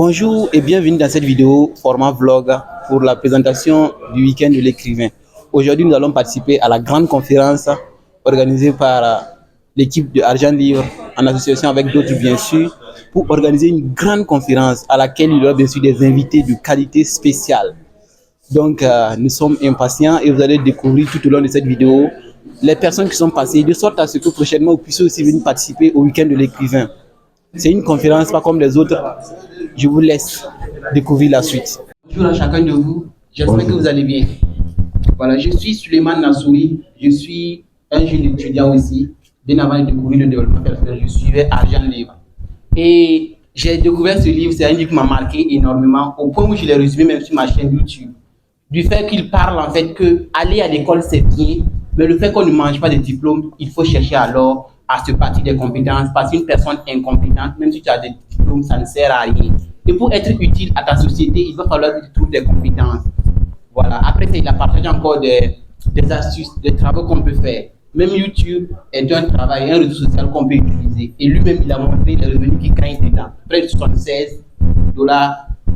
Bonjour et bienvenue dans cette vidéo format vlog pour la présentation du week-end de l'écrivain. Aujourd'hui, nous allons participer à la grande conférence organisée par l'équipe de Argent Livre en association avec d'autres bien sûr pour organiser une grande conférence à laquelle il y aura bien sûr des invités de qualité spéciale. Donc, nous sommes impatients et vous allez découvrir tout au long de cette vidéo les personnes qui sont passées de sorte à ce que prochainement vous puissiez aussi venir participer au week-end de l'écrivain. C'est une conférence pas comme les autres. Je vous laisse découvrir la suite. Bonjour à chacun de vous. J'espère que vous allez bien. Voilà, je suis Suleiman Nassouri. Je suis un jeune étudiant aussi. Bien avant de découvrir le développement personnel, je suivais Argent Livre. Et j'ai découvert ce livre. C'est un livre qui m'a marqué énormément au point où je l'ai résumé même sur ma chaîne YouTube. Du fait qu'il parle en fait que aller à l'école c'est bien, mais le fait qu'on ne mange pas de diplôme, il faut chercher alors à se partir des compétences, parce qu'une personne incompétente, même si tu as des diplômes, ça ne sert à rien. Et pour être utile à ta société, il va falloir que tu trouves des compétences. Voilà. Après, il a partagé encore des astuces, des travaux qu'on peut faire. Même YouTube est un travail, un réseau social qu'on peut utiliser. Et lui-même, il a montré les revenus qu'il gagne dedans. Près de $76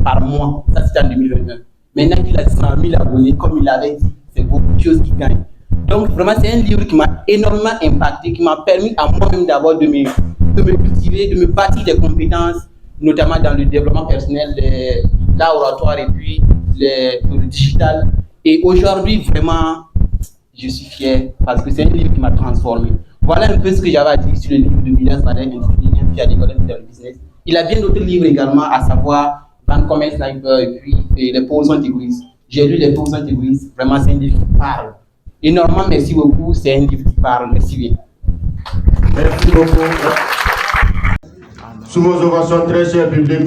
par mois. Ça, c'était en 2021. Maintenant qu'il a 100 000 abonnés, comme il avait dit, c'est beaucoup de choses qu'il gagne. Donc, vraiment, c'est un livre qui m'a énormément impacté, qui m'a permis à moi-même d'abord de me cultiver, de me bâtir des compétences, notamment dans le développement personnel, l'art oratoire et puis le digital. Et aujourd'hui, vraiment, je suis fier parce que c'est un livre qui m'a transformé. Voilà un peu ce que j'avais à dire sur le livre de Midas Badin, un pied à l'école dans le business. Il a bien d'autres livres également, à savoir Bancomer Sniper et puis Les pauvres sont égoïstes. J'ai lu Les pauvres sont égoïstes. Vraiment, c'est un livre qui parle. Énormément, merci beaucoup. C'est un livre qui parle. Merci bien. Merci beaucoup. Sous vos ovations, très cher public,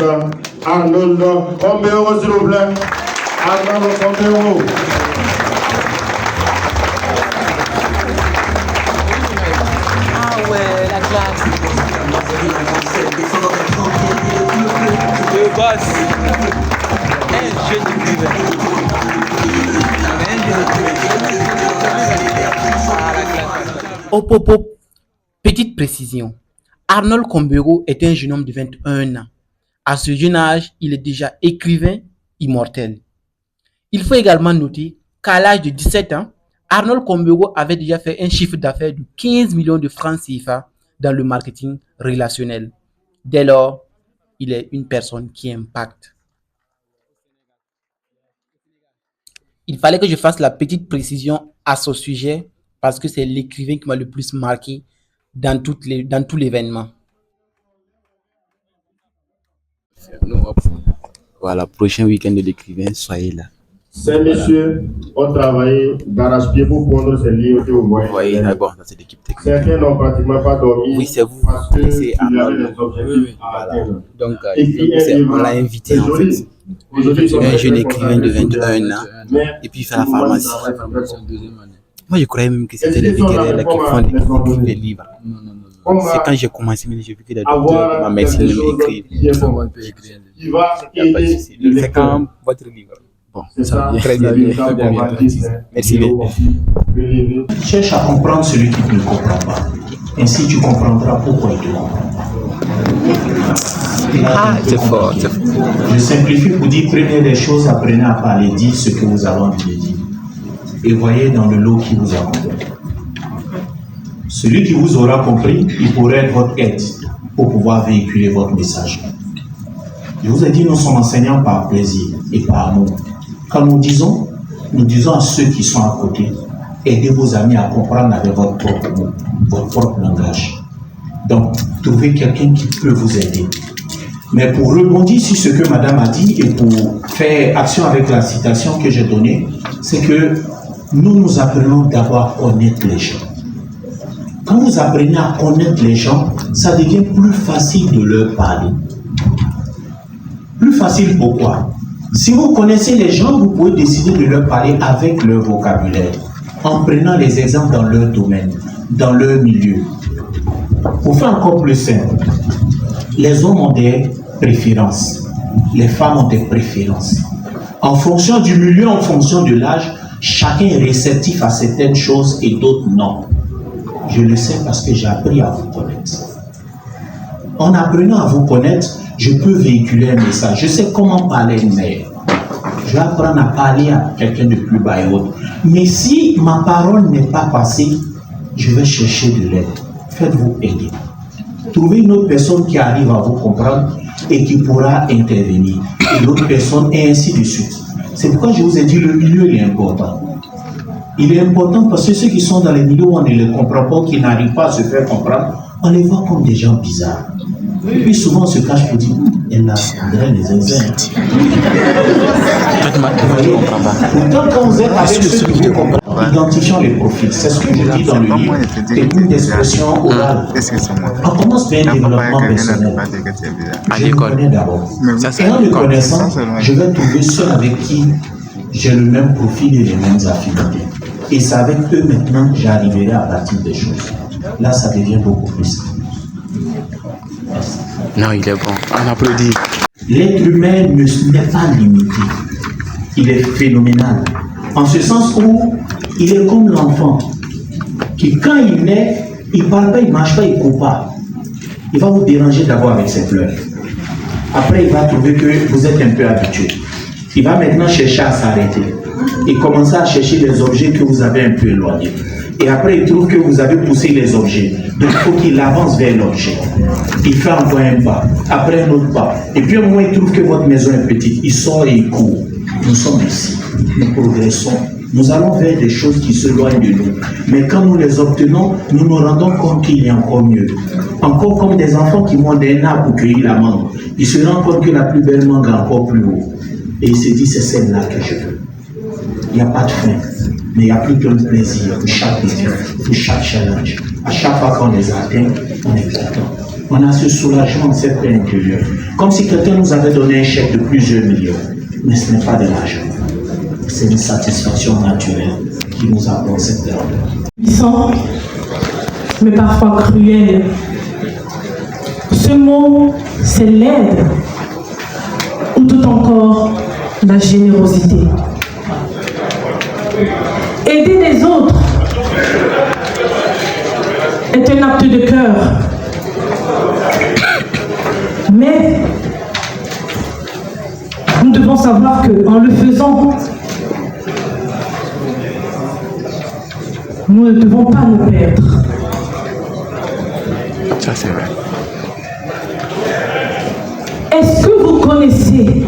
Arnold Combero, s'il vous plaît. Arnold Combero. Ah ouais, la classe. Le boss. Un jeune écrivain. Hop, hop, hop. Petite précision. Arnold Combero est un jeune homme de 21 ans. À ce jeune âge, il est déjà écrivain immortel. Il faut également noter qu'à l'âge de 17 ans, Arnold Combero avait déjà fait un chiffre d'affaires de 15 millions de francs CFA dans le marketing relationnel. Dès lors, il est une personne qui impacte. Il fallait que je fasse la petite précision à ce sujet parce que c'est l'écrivain qui m'a le plus marqué dans tout l'événement. Voilà, prochain week-end de l'écrivain, soyez là. Ces messieurs ont travaillé d'arrache-pied pour prendre ces livres que vous voyez. Oui, d'accord, c'est l'équipe technique. Certains n'ont pratiquement pas dormi. Oui, c'est vous. Parce que C'est Arnold. Voilà. Donc, on l'a invité en fait. C'est un jeune écrivain de 21 ans. Et puis il fait la pharmacie. Moi, je croyais même que c'était les vétérinaires qui font des livres. C'est quand j'ai commencé, j'ai vu que les docteurs, ma médecine m'écrivent. Il n'y a pas de souci. C'est quand votre livre. Bon, ça va très bien. Merci bien. Cherche à comprendre celui qui ne comprend pas. Ainsi, tu comprendras pourquoi il te comprend. Ah, c'est fort, c'est fort. Je simplifie pour dire, prenez les choses, apprenez à parler, dites ce que vous avez envie de dire. Et voyez dans le lot qui vous accompagne. Celui qui vous aura compris, il pourrait être votre aide pour pouvoir véhiculer votre message. Je vous ai dit, nous sommes enseignants par plaisir et par amour. Quand nous disons à ceux qui sont à côté, aidez vos amis à comprendre avec votre propre mot, votre propre langage. Donc, trouvez quelqu'un qui peut vous aider. Mais pour rebondir sur ce que madame a dit et pour faire action avec la citation que j'ai donnée, c'est que nous apprenons d'abord à connaître les gens. Quand vous apprenez à connaître les gens, ça devient plus facile de leur parler. Plus facile pourquoi? Si vous connaissez les gens, vous pouvez décider de leur parler avec leur vocabulaire, en prenant les exemples dans leur domaine, dans leur milieu. Pour faire encore plus simple, les hommes ont des préférences, les femmes ont des préférences. En fonction du milieu, en fonction de l'âge, chacun est réceptif à certaines choses et d'autres non. Je le sais parce que j'ai appris à vous connaître. En apprenant à vous connaître, je peux véhiculer un message. Je sais comment parler à une mère. Je vais apprendre à parler à quelqu'un de plus bas et autre. Mais si ma parole n'est pas passée, je vais chercher de l'aide. Faites-vous aider. Trouvez une autre personne qui arrive à vous comprendre et qui pourra intervenir. Et l'autre personne, et ainsi de suite. C'est pourquoi je vous ai dit, le milieu est important. Il est important parce que ceux qui sont dans les milieux où on ne les comprend pas, qui n'arrivent pas à se faire comprendre, on les voit comme des gens bizarres. Et puis souvent on se cache pour dire, elle a les exemples. Pourtant, quand vous êtes avec ceux qui vous comprennent, identifiant les profils, c'est ce que je dis dans le livre, et une expression orale. On commence vers un développement personnel. Je le connais d'abord. Et en le connaissant, je vais trouver ceux avec qui j'ai le même profil et les mêmes affinités. Et c'est avec eux maintenant que j'arriverai à bâtir des choses. Là, ça devient beaucoup plus simple. Merci. Non, il est bon. On applaudit. L'être humain n'est pas limité. Il est phénoménal. En ce sens où il est comme l'enfant qui, quand il naît, il ne parle pas, il ne mange pas, il ne court pas. Il va vous déranger d'abord avec ses pleurs. Après, il va trouver que vous êtes un peu habitué. Il va maintenant chercher à s'arrêter et commencer à chercher les objets que vous avez un peu éloignés. Et après, il trouve que vous avez poussé les objets. Donc, il faut qu'il avance vers l'objet. Il fait encore un pas, après un autre pas. Et puis, au moment où il trouve que votre maison est petite, il sort et il court. Nous sommes ici. Nous progressons. Nous allons vers des choses qui s'éloignent de nous. Mais quand nous les obtenons, nous nous rendons compte qu'il y a encore mieux. Encore comme des enfants qui montent d'un arbre pour cueillir la mangue. Ils se rendent compte que la plus belle mangue est encore plus haut. Et il se dit, c'est celle-là que je veux. Il n'y a pas de fin. Mais il n'y a plus qu'un plaisir pour chaque défi, pour chaque challenge. À chaque fois qu'on les atteint, on est content. On a ce soulagement, cette paix intérieure. Comme si quelqu'un nous avait donné un chèque de plusieurs millions. Mais ce n'est pas de l'argent. C'est une satisfaction naturelle qui nous apporte cette grandeur. Puissant, mais parfois cruel. Ce mot, c'est l'aide, ou tout encore la générosité. Aider les autres est un acte de cœur. Mais nous devons savoir qu'en le faisant, nous ne devons pas nous perdre. Ça, c'est vrai. Est-ce que vous connaissez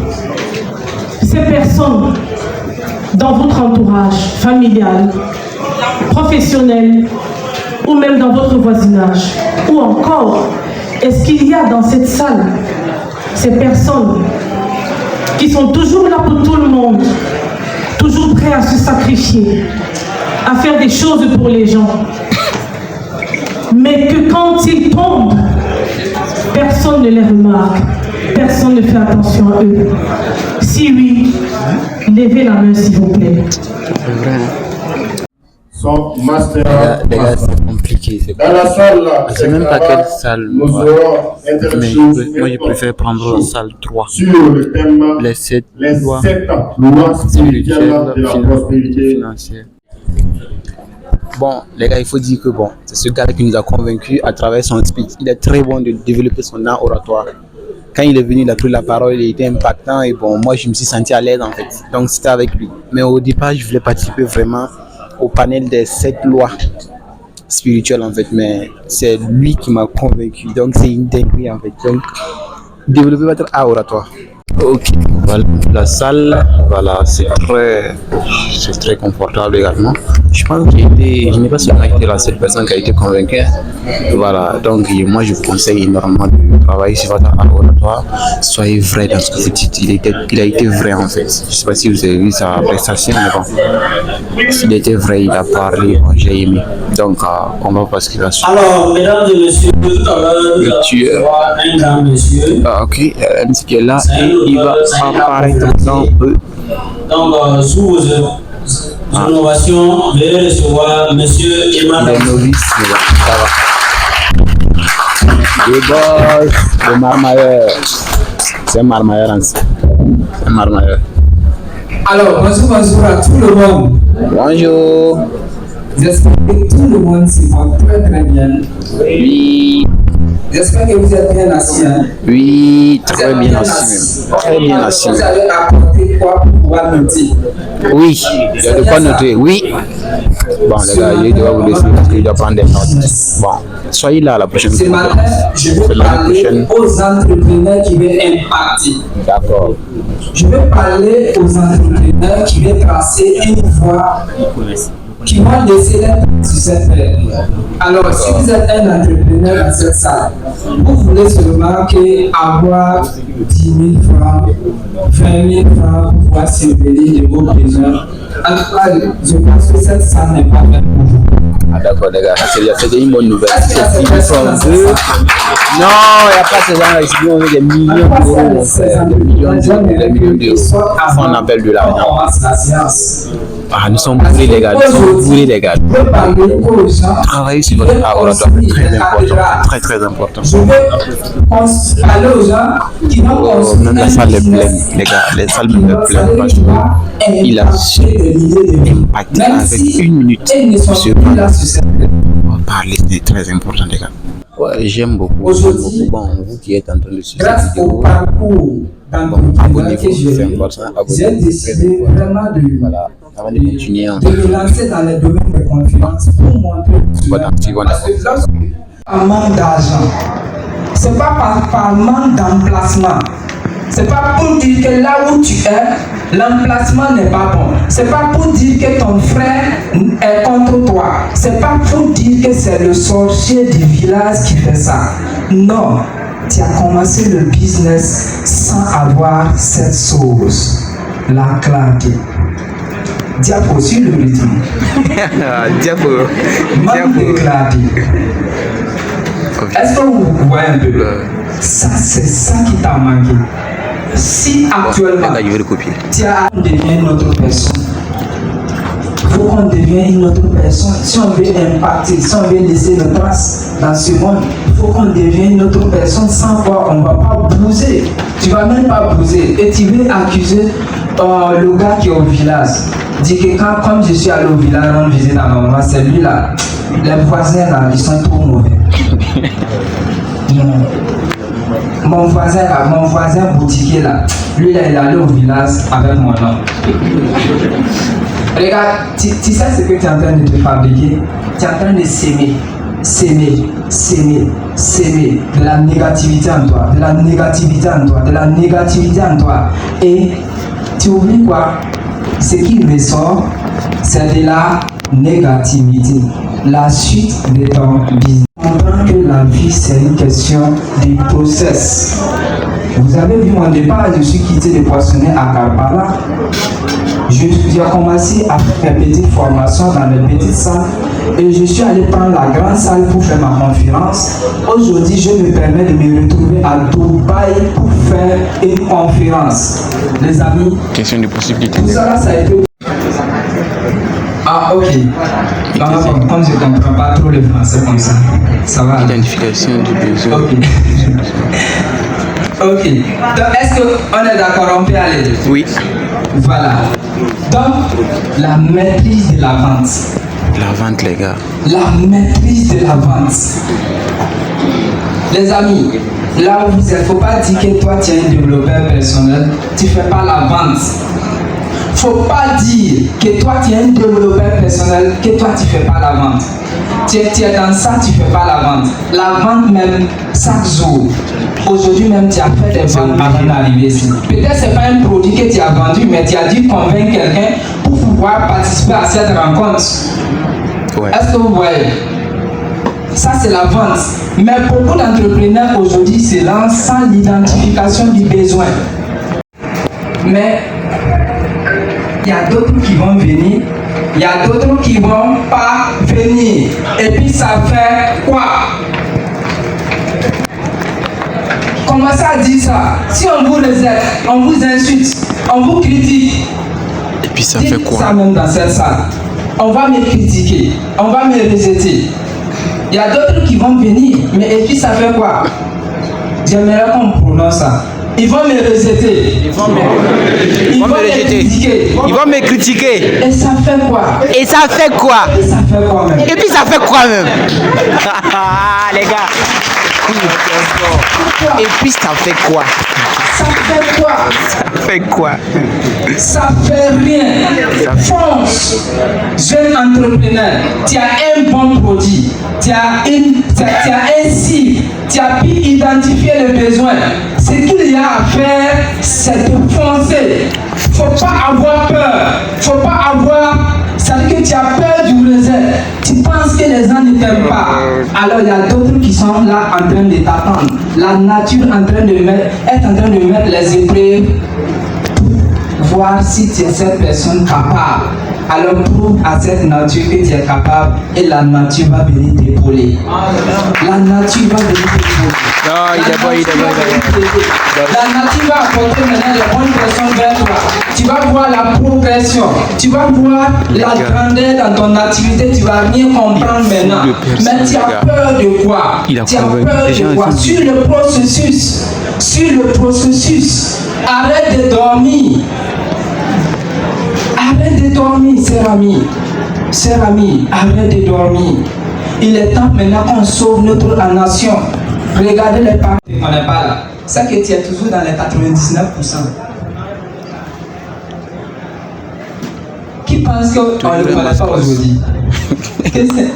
ces personnes dans votre entourage familial, professionnel ou même dans votre voisinage? Ou encore, est-ce qu'il y a dans cette salle ces personnes qui sont toujours là pour tout le monde, toujours prêts à se sacrifier, à faire des choses pour les gens, mais que quand ils tombent, personne ne les remarque, personne ne fait attention à eux? Si oui, levez la main s'il vous plaît. C'est vrai. Son master. Les gars, c'est compliqué. Dans la salle là, Je sais même pas quelle salle. nous aurons Mais moi, je préfère prendre la salle 3. sur le thème Les 7 lois 7 lois spirituelles de la prospérité financière. Bon, les gars, il faut dire que bon, c'est ce gars qui nous a convaincus à travers son speech. Il est très bon de développer son art oratoire. Quand il est venu, il a pris la parole, il était impactant et bon, moi je me suis senti à l'aise en fait. Donc c'était avec lui. Mais au départ, je voulais participer vraiment au panel des 7 lois spirituelles en fait. Mais c'est lui qui m'a convaincu. Donc c'est une dinguerie en fait. Donc développer votre art oratoire. Ok, voilà la salle, voilà, c'est très confortable également. Je pense que je n'ai pas seulement été la seule personne qui a été convaincue. Voilà, donc moi je vous conseille énormément de travailler sur votre art oratoire. Soyez vrai dans ce que vous dites. Il a été vrai en fait. Je ne sais pas si vous avez vu sa prestation, mais bon, il était vrai, il a parlé, bon, j'ai aimé. Donc on va voir ce qu'il va suivre. Alors, mesdames et messieurs, Le tueur. un grand monsieur. Ah, ok, MC qui est là et il va apparaître dans eux. Donc, sous vos innovations, veuillez recevoir monsieur et madame. Les novices, mais bon, ça va. Les boss, le marmailleur. C'est un marmailleur ainsi. C'est un marmailleur. Alors, bonjour à tout le monde. Bonjour. J'espère que tout le monde se porte très très bien. Oui. J'espère que vous êtes bien assis. Hein? Oui, très bien assis. Très bien assis. Vous allez apporter quoi pour pouvoir noter? Oui, il y a de quoi noter. Oui. Bon, les gars, il doit vous laisser parce qu'il doit prendre des notes. Bon, soyez là la prochaine Ce fois. matin, je vais parler aux entrepreneurs qui veulent impacter. D'accord. Je vais parler aux entrepreneurs qui veulent tracer une voie qui vont laisser leur sur cette terre. Alors, si vous êtes un entrepreneur dans cette salle, vous voulez seulement avoir 10 000 francs, 20 000 francs pour pouvoir subvenir de vos besoins. En tout cas, je pense que cette salle n'est pas faite pour vous. Ah d'accord les gars, c'est une bonne nouvelle. Est-ce qu'il y a ces personnes dans cette salle? Non, il n'y a pas ces gens ici, on veut des millions d'euros, mon frère, des millions d'euros. On appelle de l'argent. On commence la séance. Ah, nous sommes bourrés les gars, nous sommes bourrés les gars. Je vais parler aux gens. Travailler sur votre oratoire, très important, très très important. Je vais parler aux gens qui vont construire. Même la salle est pleine, les gars, les salles même est pleine parce qu'il a impacté avec une minute. On va parler, c'est très important les gars. Ouais, j'aime beaucoup. Aujourd'hui, bon, vous qui êtes en train de suivre grâce cette vidéo, au parcours d'entrepreneur que j'ai décidé vraiment voilà, avant de continuer, de me lancer dans les domaines de confiance pour montrer parce que lorsqu'on manque d'argent, c'est pas par manque d'emplacement. C'est pas pour dire que là où tu es, l'emplacement n'est pas bon. C'est pas pour dire que ton frère est contre toi. C'est pas pour dire que c'est le sorcier du village qui fait ça. Non, tu as commencé le business sans avoir cette chose, la clarté. Diapo sur le rythme. Diapo. Manque de clarté. Est-ce que vous voyez un peu? Ça, c'est ça qui t'a manqué. Si actuellement, tu as devenu une autre personne, il faut qu'on devienne une autre personne. Si on veut impacter, si on veut laisser une trace dans ce monde, il faut qu'on devienne une autre personne sans quoi on ne va pas bouger. Tu ne vas même pas bouger. Et tu veux accuser le gars qui est au village. Dis que comme je suis allé au village rendre visite à ma maman, c'est lui là. Les voisins là, ils sont trop mauvais. Mon voisin boutiquier là, lui là, il est allé au village avec mon nom. Regarde, tu sais ce que tu es en train de te fabriquer? Tu es en train de s'aimer de la négativité en toi, de la négativité en toi, de la négativité en toi. Et tu oublies quoi? Ce qui ressort, c'est de la négativité. La suite de ton business. Comprends que la vie c'est une question de process. Vous avez vu mon départ, je suis quitté de Poissonnet à Kampala. J'ai commencé à faire mes petites formations dans les petites salles et je suis allé prendre la grande salle pour faire ma conférence. Aujourd'hui, je me permets de me retrouver à Dubaï pour faire une conférence. Les amis, question de possibilité. Tout ça, ça a été... Ah, ok. Donc, comme je ne comprends pas trop le français comme ça va. Identification du besoin. Ok. Ok. Donc, est-ce qu'on est d'accord? On peut aller? Oui. Voilà. Donc, la maîtrise de la vente. La vente, les gars. La maîtrise de la vente. Les amis, là où vous êtes, il ne faut pas dire que toi, tu es un développeur personnel, tu ne fais pas la vente. Il ne faut pas dire que toi tu es un développeur personnel, que toi tu ne fais pas la vente. Tu es dans ça, tu ne fais pas la vente. La vente même, chaque jour. Aujourd'hui même, tu as fait des ventes avant d'arriver ici. Peut-être ce n'est pas un produit que tu as vendu, mais tu as dû convaincre quelqu'un pour pouvoir participer à cette rencontre. Ouais. Est-ce que vous voyez? Ça, c'est la vente. Mais beaucoup d'entrepreneurs aujourd'hui se lancent sans l'identification du besoin. Mais il y a d'autres qui vont venir, il y a d'autres qui ne vont pas venir. Et puis ça fait quoi? Commencez à dire ça. Si on vous rejette, on vous insulte, on vous critique. Et puis ça fait quoi? Ça même dans cette salle. On va me critiquer, on va me rejeter. Il y a d'autres qui vont venir, mais et puis ça fait quoi? J'aimerais qu'on prononce ça. Ils vont me rejeter. Ils vont me critiquer. Ils vont me critiquer. Et ça fait quoi? Et ça fait quoi? Et ça fait quoi même? Et puis ça fait quoi même? Les gars, Et puis ça fait quoi? Ça fait quoi? Ça fait quoi? Ça fait rien. Fonce, jeune entrepreneur, tu as un bon produit, tu as un cible, tu as pu identifier le besoin. Ce qu'il y a à faire, c'est de foncer. Faut pas avoir peur, faut pas avoir. Ça veut dire que tu as peur du rejet. Tu penses que les gens ne t'aiment pas. Alors il y a d'autres qui sont là en train de t'attendre. La nature est en train de mettre les épreuves pour voir si tu es cette personne capable. Alors prouve à cette nature que tu es capable et la nature va venir t'épauler. La nature va venir t'épauler. Non, il est bon. La nature va apporter maintenant les bonnes personnes vers toi. Tu vas voir la progression. Tu vas voir la grandeur dans ton activité. Tu vas rien comprendre maintenant. Mais tu as peur de quoi? Tu as peur de quoi? Sur le processus. Arrête de dormir. Arrête de dormir, cher ami, arrête de dormir. Il est temps maintenant qu'on sauve notre nation. Regardez les parents. On n'est pas là. C'est que tu es toujours dans les 99%. Qui pense qu'on ne le connaît pas aujourd'hui?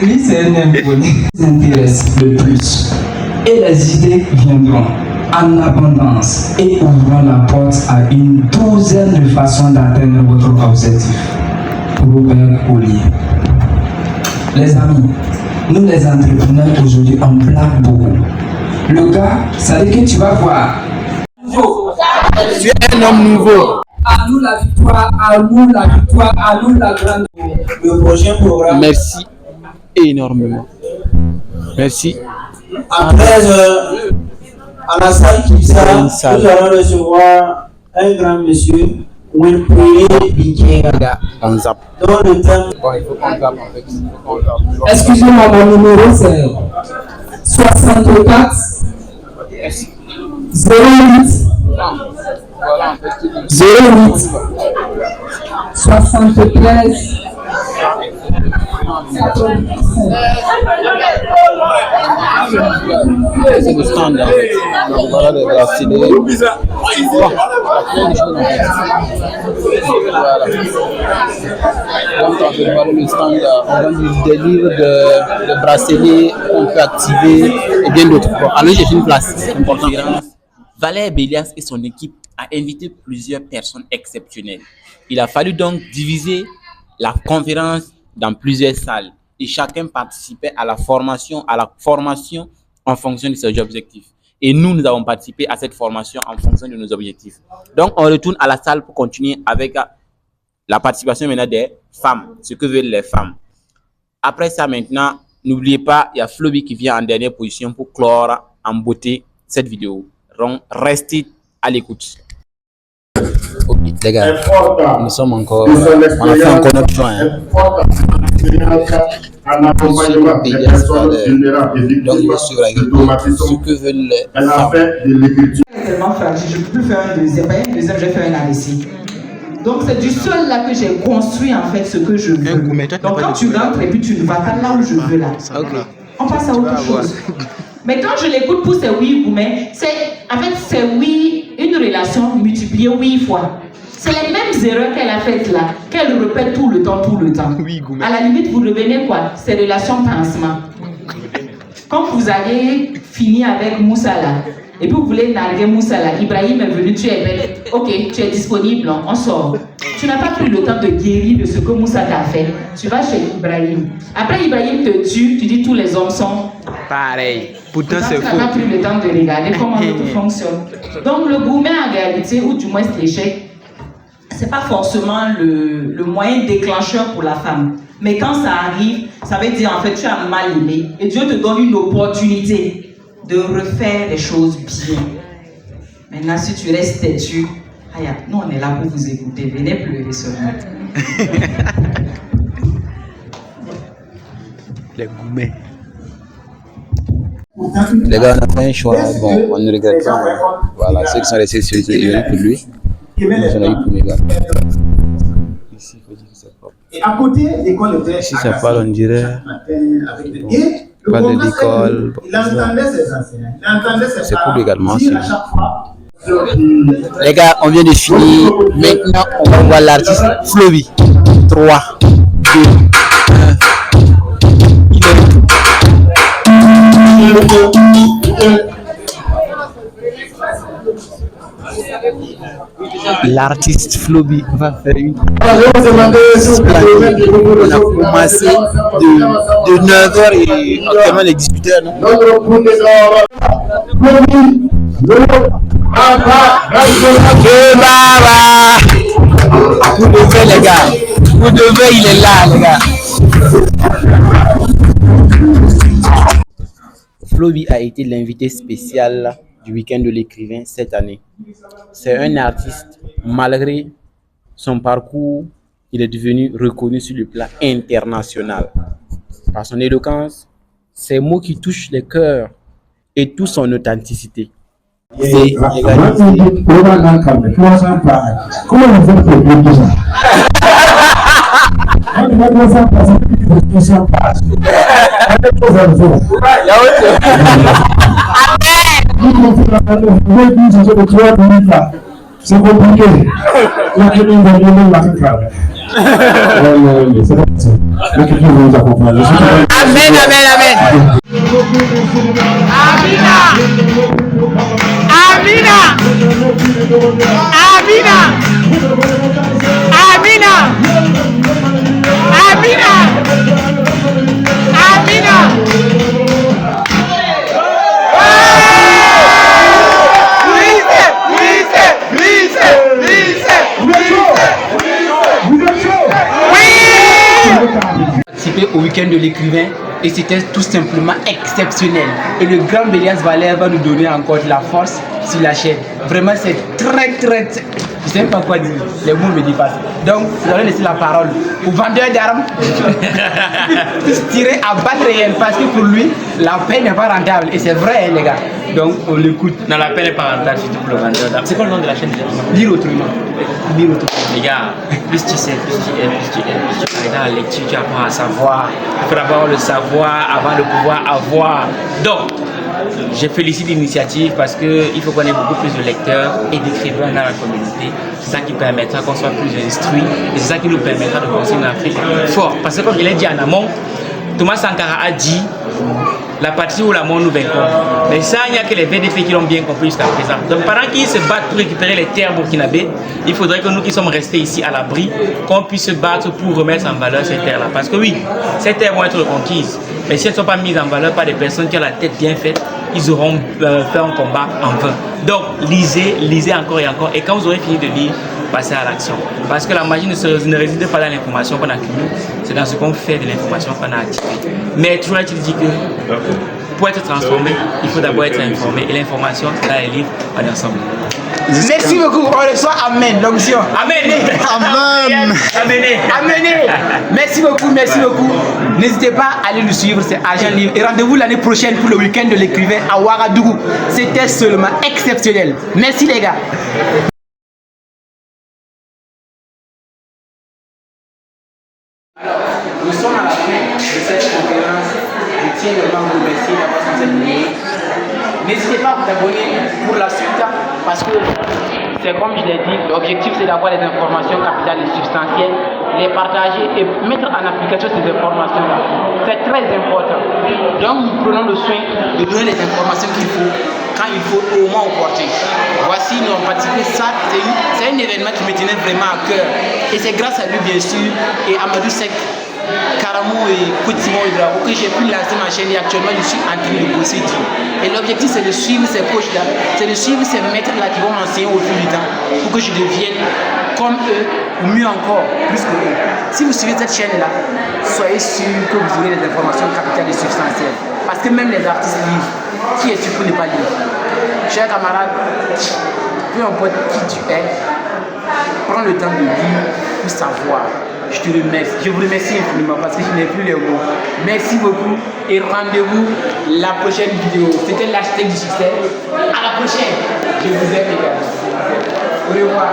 Lui, c'est un inconnu. Qui s'intéresse le plus. Et les idées viendront en abondance et ouvrant la porte à une douzaine de façons d'atteindre votre objectif. Robert Collier. Les amis, nous les entrepreneurs aujourd'hui, on blague beaucoup. Le gars, ça veut dire que tu vas voir. Tu es un homme nouveau. À nous la victoire, à nous la victoire, à nous la grande. Le prochain programme. Merci énormément. Merci. À 13h, à la salle qui sera, nous allons recevoir un grand monsieur, Wilfried Bikenga. On zappe. Dans le thème. Bon, il faut qu'on zappe en fait. Excusez-moi, mon numéro c'est 64 08 73 C'est le standard. Donc voilà les bracelets. Bon, voilà. Donc on peut voir le standard. On vend des livres de bracelets qu'on peut activer et bien d'autres. Bon, allez chercher une place, c'est important. Valère Bélias et son équipe a invité plusieurs personnes exceptionnelles. Il a fallu donc diviser la conférence dans plusieurs salles et chacun participait à la formation en fonction de ses objectifs. Et nous avons participé à cette formation en fonction de nos objectifs. Donc, on retourne à la salle pour continuer avec la participation maintenant des femmes, ce que veulent les femmes. Après ça, maintenant, n'oubliez pas, il y a Floby qui vient en dernière position pour clore en beauté cette vidéo. Donc, restez à l'écoute. Ok, les gars, nous sommes encore, on a fait encore notre choix. Un accompagnement des personnes vulnérables et Donc, il victimes va suivre la de traumatisme. ce que veulent les Elle a femmes. fait de l'écriture. Tellement fragile, je ne peux plus faire un deuxième. Pas un deuxième, je vais faire un AVC. Donc c'est du seul là que j'ai construit en fait ce que je veux. Donc quand tu rentres et puis tu ne vas pas là où je veux là. On passe à autre chose. Mais quand je l'écoute pour ces oui gourmets, c'est oui, une relation multipliée 8 fois. C'est les mêmes erreurs qu'elle a faites là, qu'elle répète tout le temps. À la limite, vous revenez quoi? Ces relations pansement. Quand vous avez fini avec Moussa là, et puis vous voulez narguer Moussa là, Ibrahim est venu, tu es belle, ok, tu es disponible, on sort. Tu n'as pas pris le temps de guérir de ce que Moussa t'a fait. Tu vas chez Ibrahim. Après Ibrahim te tue, tu dis tous les hommes sont pareil. Pourtant, c'est faux. Tu faux. n'as pas pris le temps de regarder comment tout fonctionne. Donc le gourmet en réalité, ou du moins l'échec, c'est pas forcément le moyen déclencheur pour la femme. Mais quand ça arrive, ça veut dire en fait tu as mal aimé et Dieu te donne une opportunité de refaire les choses bien. Maintenant, si tu restes têtu, nous on est là pour vous écouter. Venez pleurer seulement. Les gourmets. Les gars, on a fait un choix. Bon, on ne regrette pas. Voilà, ceux qui sont restés sur les pour lui. Nous, on a eu pour mes gars. Ici, il faut dire que c'est propre. Et à côté, l'école était. Si ça parle, on dirait. Et Pas de l'école. Il entendait ses enseignants, il entendait ses C'est parents cool également. dire à chaque fois. Les gars, on vient de finir. Maintenant, on va voir l'artiste Floby. 3, 2, 1. L'artiste Floby va faire une. On a commencé de 9h et actuellement il est 18h. Vous devez, les gars. Vous devez, il est là, les gars. Floby a été l'invité spécial du week-end de l'écrivain cette année. C'est un artiste, malgré son parcours, il est devenu reconnu sur le plan international. Par son éloquence, ses mots qui touchent les cœurs et toute son authenticité. C'est l'égalité. Comment on fait pour le dire? C'est compliqué. La commune de l'Union va faire travail. C'est pas ça. Mais que Dieu vous accompagne. Amen, amen, amen. Amina. Amina. Amina. Amina. Amina. Amina. Participé au week-end de l'écrivain et c'était tout simplement exceptionnel. Et le grand Bélias Valère va nous donner encore de la force sur la chaîne. Vraiment, c'est très. Je ne sais même pas quoi dire. Les mots me dépassent. Donc, vous allez laisser la parole au vendeur d'armes. Tous tirer à battre réel parce que pour lui, la paix n'est pas rentable. Et c'est vrai, les gars. Donc, on l'écoute. Non, la paix n'est pas rentable, surtout pour le vendeur d'armes. C'est quoi le nom de la chaîne déjà? Lire autrement. Lire autrement. Les gars, plus tu sais, plus tu aimes, plus tu aimes, plus tu arrives dans la lecture, tu apprends à savoir. Il faut d'abord le savoir avant de pouvoir avoir. Donc, je félicite l'initiative parce qu'il faut qu'on ait beaucoup plus de lecteurs et d'écrivains dans la communauté. C'est ça qui permettra qu'on soit plus instruits et c'est ça qui nous permettra de construire une Afrique forte. Parce que comme je l'ai dit en amont, Thomas Sankara a dit la partie où la mort nous vaincra. Mais ça, il n'y a que les VDP qui l'ont bien compris jusqu'à présent. Donc pendant qu'ils se battent pour récupérer les terres burkinabées, il faudrait que nous qui sommes restés ici à l'abri, qu'on puisse se battre pour remettre en valeur ces terres-là. Parce que oui, ces terres vont être reconquises. Mais si elles ne sont pas mises en valeur par des personnes qui ont la tête bien faite, ils auront fait un combat en vain. Donc lisez, lisez encore et encore. Et quand vous aurez fini de lire, passez à l'action. Parce que la magie ne réside pas dans l'information qu'on accumule, c'est dans ce qu'on fait de l'information qu'on a activée. Mais toujours est-il dit que pour être transformé, il faut d'abord être informé. Et l'information, c'est dans les livres, on est ensemble. Merci beaucoup. On reçoit Amen, l'onction. Amen. Amen. Amen. Merci beaucoup, merci beaucoup. N'hésitez pas à aller nous suivre, c'est Argent Livre. Et rendez-vous l'année prochaine pour le week-end de l'écrivain à Ouagadougou. C'était seulement exceptionnel. Merci les gars. Alors, nous sommes à la fin de cette conférence. Je tiens vraiment à vous remercier d'avoir suivi cette vidéo. N'hésitez pas à vous abonner pour la suite parce que c'est comme je l'ai dit, l'objectif c'est d'avoir des informations capitales et substantielles, les partager et mettre en application ces informations-là. C'est très important. Donc nous prenons le soin de donner les informations qu'il faut quand il faut au moins opportun. Voici, nous avons participé, ça c'est un événement qui me tenait vraiment à cœur. Et c'est grâce à lui bien sûr et Amadou Sek, Karamou et Koutimon Hydrao que j'ai pu lancer ma chaîne et actuellement je suis en train de bosser dur. Et l'objectif c'est de suivre ces coachs-là, c'est de suivre ces maîtres-là qui vont m'enseigner au fil du temps pour que je devienne comme eux ou mieux encore, plus que eux. Si vous suivez cette chaîne-là, soyez sûr que vous aurez des informations capitales et substantielles. Parce que même les artistes lisent. Qui es-tu pour ne pas lire? Chers camarades, peu importe qui tu es, prends le temps de lire pour savoir. Je te remercie. Je vous remercie infiniment parce que je n'ai plus les mots. Merci beaucoup et rendez-vous la prochaine vidéo. C'était l'architecte du succès. À la prochaine. Je vous aime également. Au revoir.